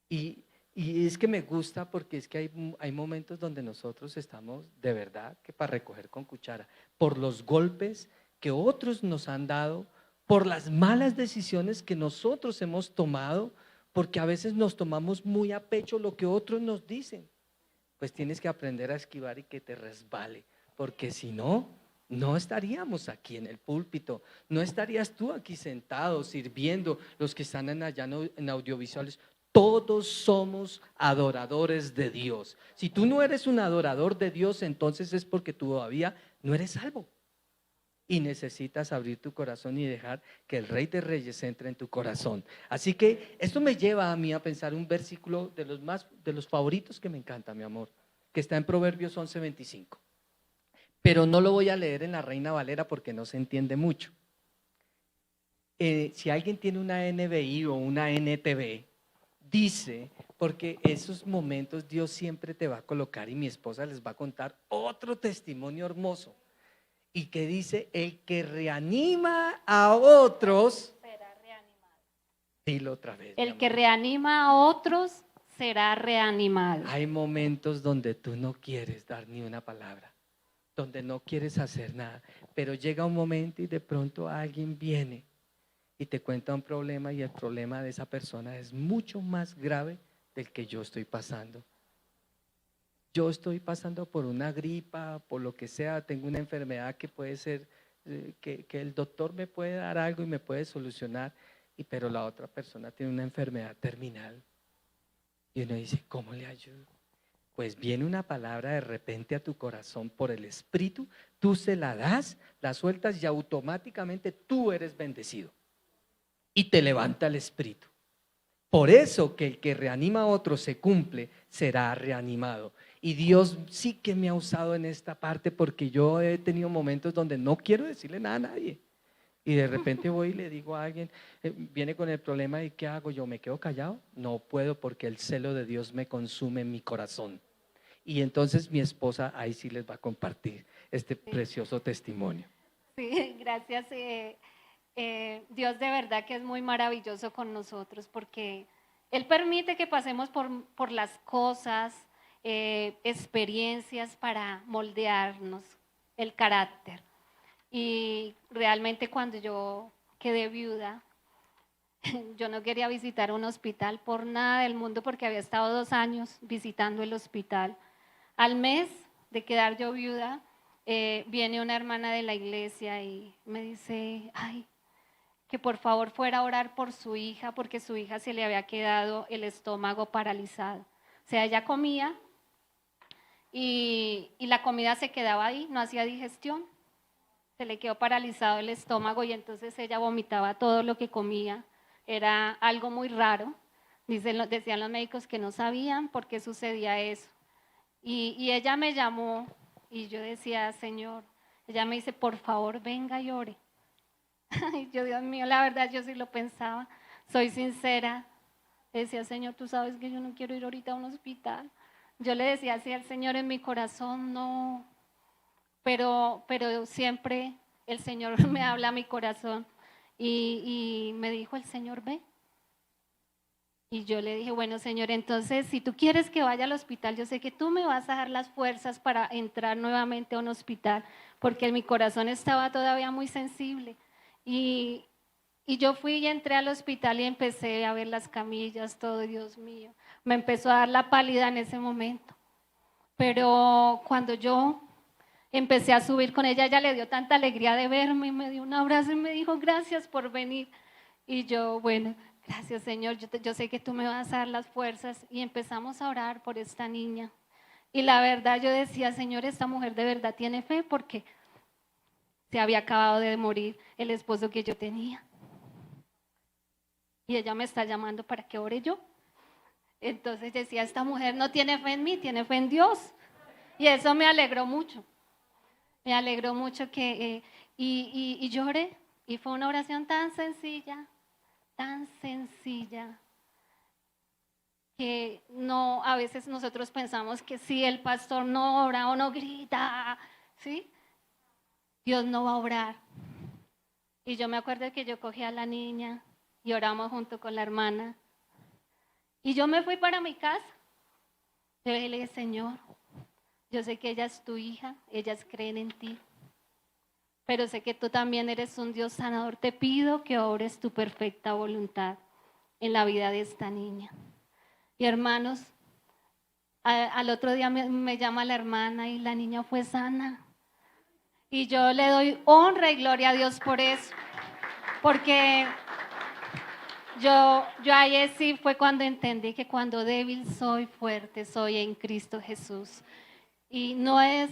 Y es que me gusta porque es que hay momentos donde nosotros estamos de verdad que para recoger con cuchara, por los golpes que otros nos han dado, por las malas decisiones que nosotros hemos tomado, porque a veces nos tomamos muy a pecho lo que otros nos dicen. Pues tienes que aprender a esquivar y que te resbale, porque si no, no estaríamos aquí en el púlpito, no estarías tú aquí sentado sirviendo, los que están allá en audiovisuales. Todos somos adoradores de Dios. Si tú no eres un adorador de Dios, entonces es porque tú todavía no eres salvo. Y necesitas abrir tu corazón y dejar que el Rey de Reyes entre en tu corazón. Así que esto me lleva a mí a pensar un versículo de los favoritos que me encanta, mi amor, que está en Proverbios 11:25. Pero no lo voy a leer en la Reina Valera porque no se entiende mucho. Si alguien tiene una NBI o una NTV, dice, porque esos momentos Dios siempre te va a colocar, y mi esposa les va a contar otro testimonio hermoso. Y que dice, el que reanima a otros, será reanimado. dilo otra vez. El que reanima a otros será reanimado. Hay momentos donde tú no quieres dar ni una palabra, donde no quieres hacer nada, pero llega un momento y de pronto alguien viene y te cuenta un problema, y el problema de esa persona es mucho más grave del que yo estoy pasando. Yo estoy pasando por una gripa, por lo que sea, tengo una enfermedad que puede ser, que el doctor me puede dar algo y me puede solucionar, pero la otra persona tiene una enfermedad terminal. Y uno dice, ¿cómo le ayudo? Pues viene una palabra de repente a tu corazón por el Espíritu, tú se la das, la sueltas y automáticamente tú eres bendecido. Y te levanta el Espíritu. Por eso que el que reanima a otro se cumple, será reanimado. Y Dios sí que me ha usado en esta parte, porque yo he tenido momentos donde no quiero decirle nada a nadie. Y de repente voy y le digo a alguien, viene con el problema, ¿y qué hago? ¿Yo me quedo callado? No puedo, porque el celo de Dios me consume en mi corazón. Y entonces mi esposa ahí sí les va a compartir este precioso testimonio. Sí, gracias. Dios de verdad que es muy maravilloso con nosotros, porque Él permite que pasemos por las cosas, experiencias para moldearnos el carácter. Y realmente cuando yo quedé viuda, yo no quería visitar un hospital por nada del mundo, porque había estado 2 años visitando el hospital. Al mes de quedar yo viuda, viene una hermana de la iglesia y me dice, ay, que por favor fuera a orar por su hija, porque su hija se le había quedado el estómago paralizado. O sea, ella comía y la comida se quedaba ahí, no hacía digestión, se le quedó paralizado el estómago, y entonces ella vomitaba todo lo que comía. Era algo muy raro. Decían los médicos que no sabían por qué sucedía eso. Y ella me llamó y yo decía, Señor, ella me dice, por favor, venga y ore. Y yo, Dios mío, la verdad yo sí lo pensaba, soy sincera. Decía, Señor, tú sabes que yo no quiero ir ahorita a un hospital. Yo le decía así al Señor en mi corazón, no, pero siempre el Señor me habla a mi corazón, y me dijo el Señor, ve. Y yo le dije, bueno, Señor, entonces si tú quieres que vaya al hospital, yo sé que tú me vas a dar las fuerzas para entrar nuevamente a un hospital, porque mi corazón estaba todavía muy sensible. Y, y yo fui y entré al hospital y empecé a ver las camillas, todo, Dios mío. Me empezó a dar la pálida en ese momento. Pero cuando yo empecé a subir con ella, ella le dio tanta alegría de verme y me dio un abrazo y me dijo, gracias por venir. Y yo, bueno, gracias Señor, yo sé que tú me vas a dar las fuerzas. Y empezamos a orar por esta niña. Y la verdad yo decía, Señor, esta mujer de verdad tiene fe, porque se había acabado de morir el esposo que yo tenía. Y ella me está llamando para que ore yo. Entonces decía, esta mujer no tiene fe en mí, tiene fe en Dios. Y eso me alegró mucho. Me alegró mucho que, y lloré. Y fue una oración tan sencilla, que no, a veces nosotros pensamos que si el pastor no ora o no grita, ¿sí? Dios no va a obrar. Y yo me acuerdo que yo cogí a la niña y oramos junto con la hermana. Y yo me fui para mi casa. Yo le dije, Señor, yo sé que ella es tu hija, ellas creen en ti, pero sé que tú también eres un Dios sanador. Te pido que obres tu perfecta voluntad en la vida de esta niña. Y hermanos, al otro día me llama la hermana y la niña fue sana. Y yo le doy honra y gloria a Dios por eso, porque yo ahí sí fue cuando entendí que cuando débil soy, fuerte soy en Cristo Jesús. Y no es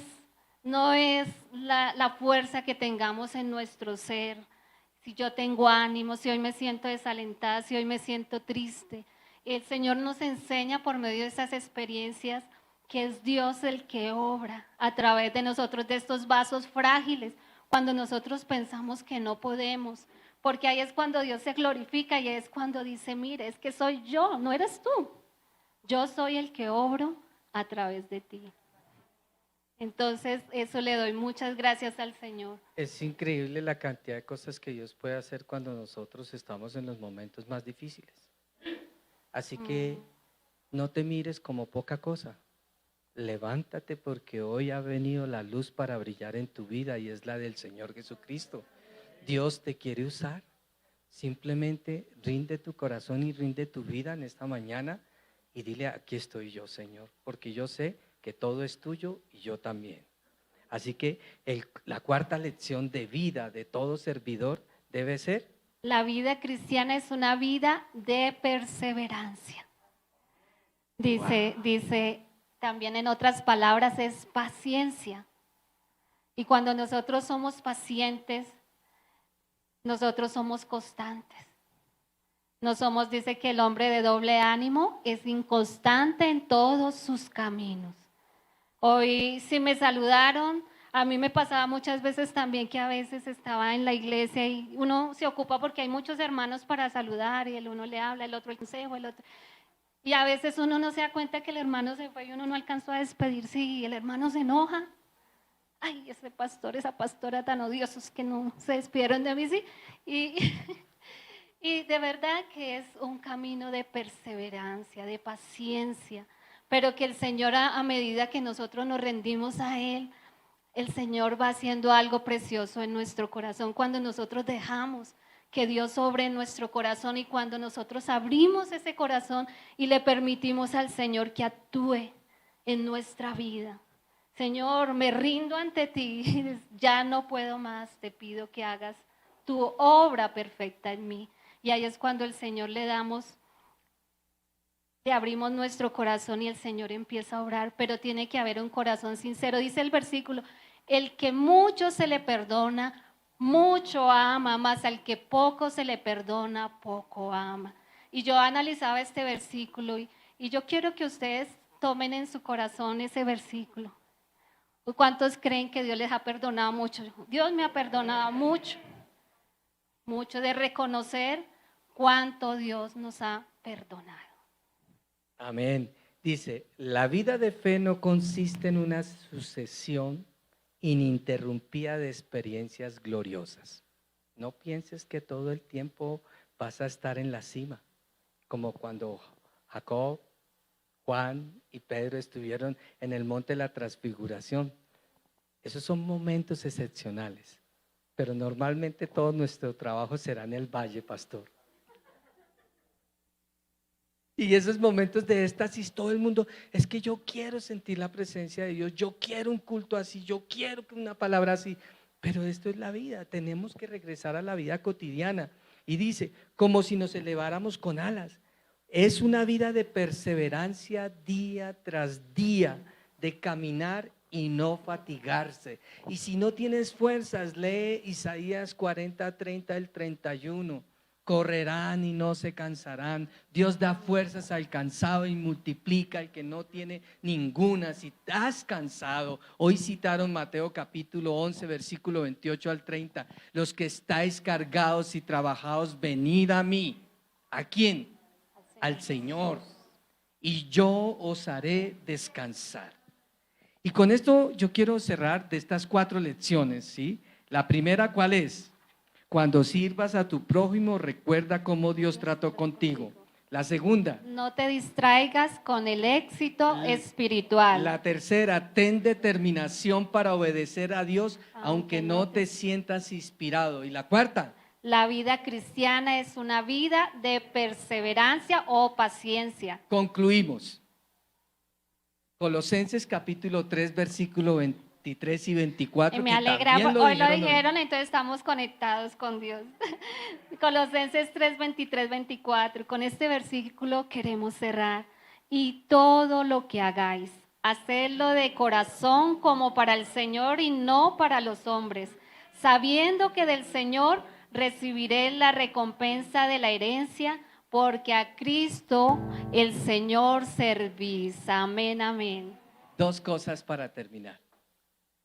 la fuerza que tengamos en nuestro ser. Si yo tengo ánimo, si hoy me siento desalentada, si hoy me siento triste. El Señor nos enseña por medio de esas experiencias que es Dios el que obra a través de nosotros, de estos vasos frágiles, cuando nosotros pensamos que no podemos. Porque ahí es cuando Dios se glorifica y es cuando dice, mire, es que soy yo, no eres tú. Yo soy el que obro a través de ti. Entonces, eso le doy muchas gracias al Señor. Es increíble la cantidad de cosas que Dios puede hacer cuando nosotros estamos en los momentos más difíciles. Así que no te mires como poca cosa. Levántate porque hoy ha venido la luz para brillar en tu vida y es la del Señor Jesucristo. Dios te quiere usar. Simplemente rinde tu corazón y rinde tu vida en esta mañana y dile, aquí estoy yo, Señor, porque yo sé que todo es tuyo y yo también. Así que la cuarta lección de vida de todo servidor debe ser: la vida cristiana es una vida de perseverancia. Dice también en otras palabras, es paciencia. Y cuando nosotros somos pacientes, nosotros somos constantes. No somos, dice que el hombre de doble ánimo es inconstante en todos sus caminos. Hoy sí me saludaron, a mí me pasaba muchas veces también que a veces estaba en la iglesia y uno se ocupa porque hay muchos hermanos para saludar y el uno le habla, el otro el consejo, el otro. Y a veces uno no se da cuenta que el hermano se fue y uno no alcanzó a despedirse y el hermano se enoja. Ay, ese pastor, esa pastora tan odiosos que no se despidieron de mí, sí. Y de verdad que es un camino de perseverancia, de paciencia, pero que el Señor a medida que nosotros nos rendimos a Él, el Señor va haciendo algo precioso en nuestro corazón cuando nosotros dejamos que Dios obre en nuestro corazón y cuando nosotros abrimos ese corazón y le permitimos al Señor que actúe en nuestra vida. Señor, me rindo ante ti, ya no puedo más, te pido que hagas tu obra perfecta en mí. Y ahí es cuando el Señor le abrimos nuestro corazón y el Señor empieza a obrar, pero tiene que haber un corazón sincero. Dice el versículo, el que mucho se le perdona, mucho ama, mas al que poco se le perdona, poco ama. Y yo analizaba este versículo y yo quiero que ustedes tomen en su corazón ese versículo. ¿Cuántos creen que Dios les ha perdonado mucho? Dios me ha perdonado mucho, mucho de reconocer cuánto Dios nos ha perdonado. Amén. Dice, la vida de fe no consiste en una sucesión ininterrumpida de experiencias gloriosas. No pienses que todo el tiempo vas a estar en la cima, como cuando Jacob, Juan y Pedro estuvieron en el monte de la transfiguración. Esos son momentos excepcionales, pero normalmente todo nuestro trabajo será en el valle, pastor. Y esos momentos de éxtasis, todo el mundo, es que yo quiero sentir la presencia de Dios, yo quiero un culto así, yo quiero una palabra así, pero esto es la vida, tenemos que regresar a la vida cotidiana. Y dice, como si nos eleváramos con alas, es una vida de perseverancia día tras día, de caminar y no fatigarse. Y si no tienes fuerzas, lee Isaías 40, 30, el 31. Correrán y no se cansarán. Dios da fuerzas al cansado y multiplica al que no tiene ninguna. Si estás cansado, hoy citaron Mateo capítulo 11, versículo 28 al 30. Los que estáis cargados y trabajados, venid a mí. ¿A quién? Al Señor. Y yo os haré descansar. Y con esto yo quiero cerrar de estas 4 lecciones, ¿sí? La primera, ¿cuál es? Cuando sirvas a tu prójimo, recuerda cómo Dios trató contigo. La segunda. No te distraigas con el éxito espiritual. La tercera, ten determinación para obedecer a Dios, aunque no te sientas inspirado. Y la cuarta. La vida cristiana es una vida de perseverancia o paciencia. Concluimos. Colosenses capítulo 3, versículo 23 y 24. Y me alegra, hoy lo dijeron, entonces estamos conectados con Dios. Colosenses 3, 23, 24. Con este versículo queremos cerrar. Y todo lo que hagáis, hacedlo de corazón como para el Señor y no para los hombres, sabiendo que del Señor recibiré la recompensa de la herencia, porque a Cristo el Señor servís. Amén, amén. Dos cosas para terminar.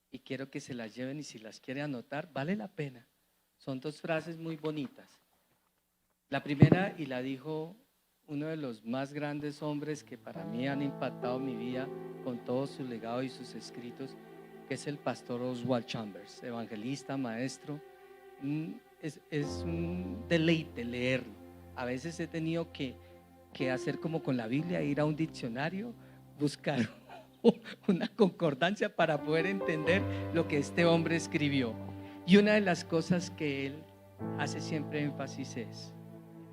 Y quiero que se las lleven, y si las quiere anotar, vale la pena. Son dos frases muy bonitas. La primera, y la dijo uno de los más grandes hombres que para mí han impactado mi vida con todo su legado y sus escritos, que es el pastor Oswald Chambers, evangelista, maestro. Es un deleite leerlo. A veces he tenido que hacer como con la Biblia, ir a un diccionario, buscar una concordancia para poder entender lo que este hombre escribió. Y una de las cosas que él hace siempre énfasis es: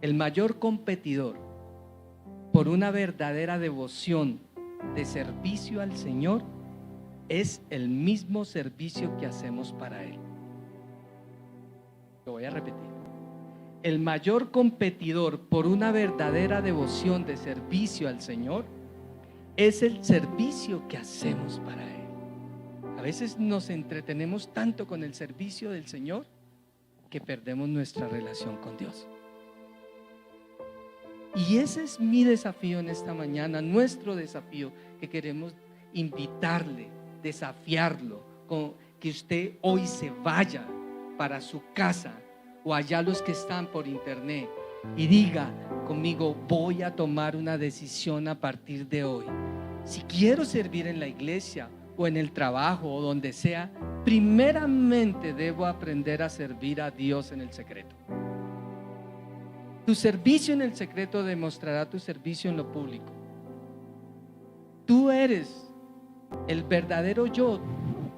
el mayor competidor por una verdadera devoción de servicio al Señor es el mismo servicio que hacemos para Él. Lo voy a repetir. El mayor competidor por una verdadera devoción de servicio al Señor es el servicio que hacemos para Él. A veces nos entretenemos tanto con el servicio del Señor que perdemos nuestra relación con Dios. Y ese es mi desafío en esta mañana, nuestro desafío, que queremos invitarle, desafiarlo, con que usted hoy se vaya para su casa o allá los que están por internet y diga conmigo: voy a tomar una decisión a partir de hoy. Si quiero servir en la iglesia o en el trabajo o donde sea, primeramente debo aprender a servir a Dios en el secreto. Tu servicio en el secreto demostrará tu servicio en lo público. Tú eres el verdadero yo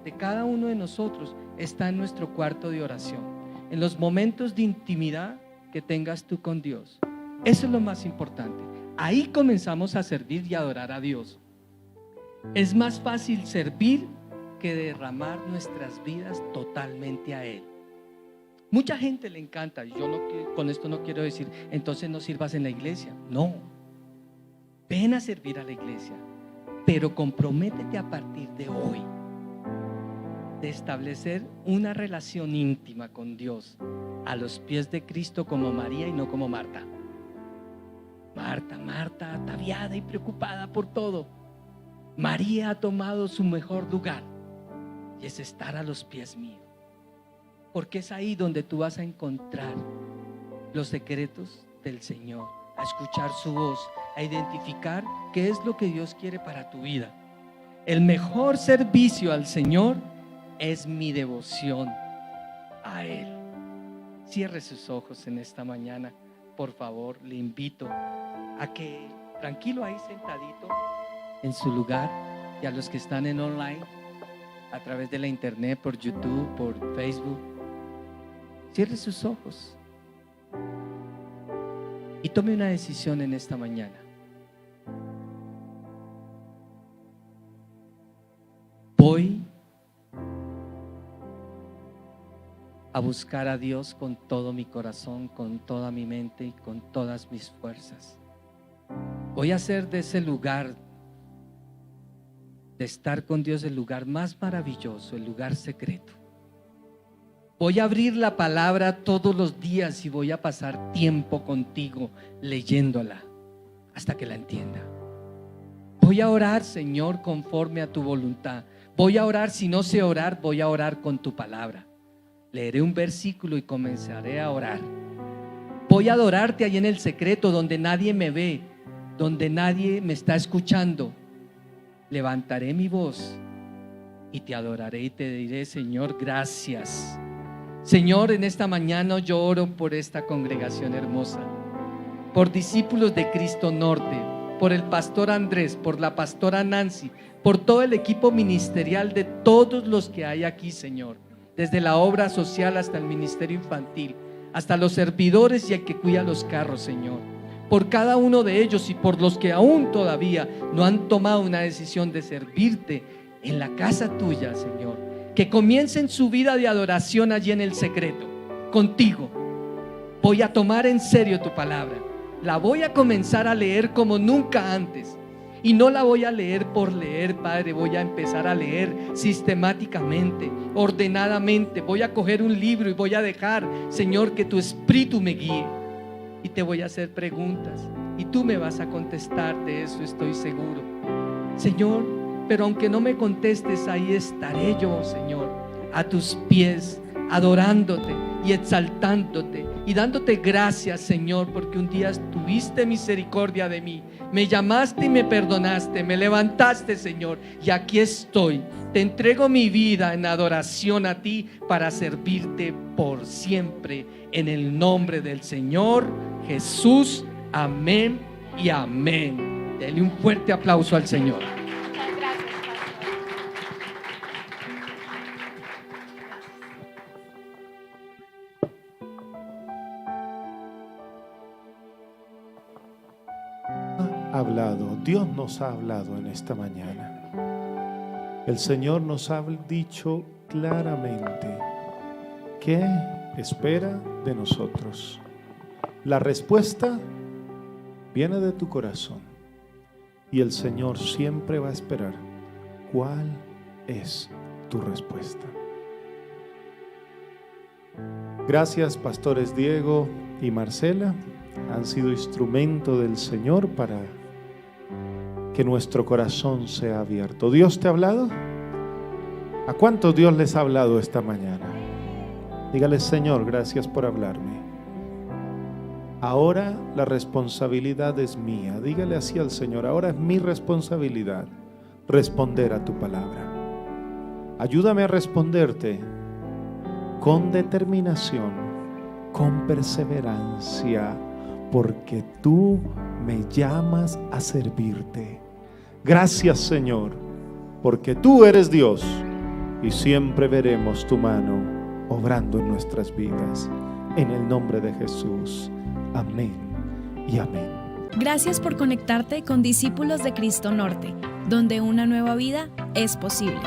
de cada uno de nosotros. Está en nuestro cuarto de oración, en los momentos de intimidad que tengas tú con Dios. Eso es lo más importante. Ahí comenzamos a servir y adorar a Dios. Es más fácil servir que derramar nuestras vidas totalmente a Él. Mucha gente le encanta, yo no, con esto no quiero decir entonces no sirvas en la iglesia. No, ven a servir a la iglesia, pero comprométete a partir de hoy de establecer una relación íntima con Dios a los pies de Cristo, como María y no como Marta. Marta, ataviada y preocupada por todo. María ha tomado su mejor lugar, y es estar a los pies míos, porque es ahí donde tú vas a encontrar los secretos del Señor, a escuchar su voz, a identificar qué es lo que Dios quiere para tu vida. El mejor servicio al Señor es mi devoción a Él. Cierre sus ojos en esta mañana, por favor. Le invito a que tranquilo ahí sentadito en su lugar, y a los que están en online a través de la internet, por YouTube, por Facebook, cierre sus ojos y tome una decisión en esta mañana. Voy a buscar a Dios con todo mi corazón, con toda mi mente y con todas mis fuerzas. Voy a hacer de ese lugar de estar con Dios el lugar más maravilloso, el lugar secreto. Voy a abrir la palabra todos los días y voy a pasar tiempo contigo leyéndola hasta que la entienda. Voy a orar, Señor, conforme a tu voluntad. Voy a orar, si no sé orar, voy a orar con tu palabra. Leeré un versículo y comenzaré a orar. Voy a adorarte ahí en el secreto, donde nadie me ve, donde nadie me está escuchando. Levantaré mi voz y te adoraré y te diré: Señor, gracias. Señor, en esta mañana yo oro por esta congregación hermosa, por discípulos de Cristo Norte, por el pastor Andrés, por la pastora Nancy, por todo el equipo ministerial de todos los que hay aquí, Señor, desde la obra social hasta el ministerio infantil, hasta los servidores y el que cuida los carros, Señor. Por cada uno de ellos y por los que aún todavía no han tomado una decisión de servirte en la casa tuya, Señor, que comiencen su vida de adoración allí en el secreto, contigo. Voy a tomar en serio tu palabra, la voy a comenzar a leer como nunca antes, y no la voy a leer por leer, Padre. Voy a empezar a leer sistemáticamente, ordenadamente. Voy a coger un libro y voy a dejar, Señor, que tu Espíritu me guíe, y te voy a hacer preguntas y tú me vas a contestar, de eso estoy seguro, Señor. Pero aunque no me contestes, ahí estaré yo, Señor, a tus pies, adorándote y exaltándote y dándote gracias, Señor, porque un día tuviste misericordia de mí, me llamaste y me perdonaste, me levantaste, Señor, y aquí estoy. Te entrego mi vida en adoración a ti para servirte por siempre, en el nombre del Señor Jesús. Amén y amén. Dele un fuerte aplauso al Señor. Muchas gracias, pastor. Hablado, Dios nos ha hablado en esta mañana. El Señor nos ha dicho claramente qué espera de nosotros. La respuesta viene de tu corazón y el Señor siempre va a esperar cuál es tu respuesta. Gracias, pastores Diego y Marcela. Han sido instrumento del Señor para que nuestro corazón sea abierto. ¿Dios te ha hablado? ¿A cuántos Dios les ha hablado esta mañana? Dígale: Señor, gracias por hablarme. Ahora la responsabilidad es mía. Dígale así al Señor: ahora es mi responsabilidad responder a tu palabra. Ayúdame a responderte con determinación, con perseverancia, porque tú me llamas a servirte. Gracias, Señor, porque tú eres Dios y siempre veremos tu mano obrando en nuestras vidas. En el nombre de Jesús. Amén y amén. Gracias por conectarte con Discípulos de Cristo Norte, donde una nueva vida es posible.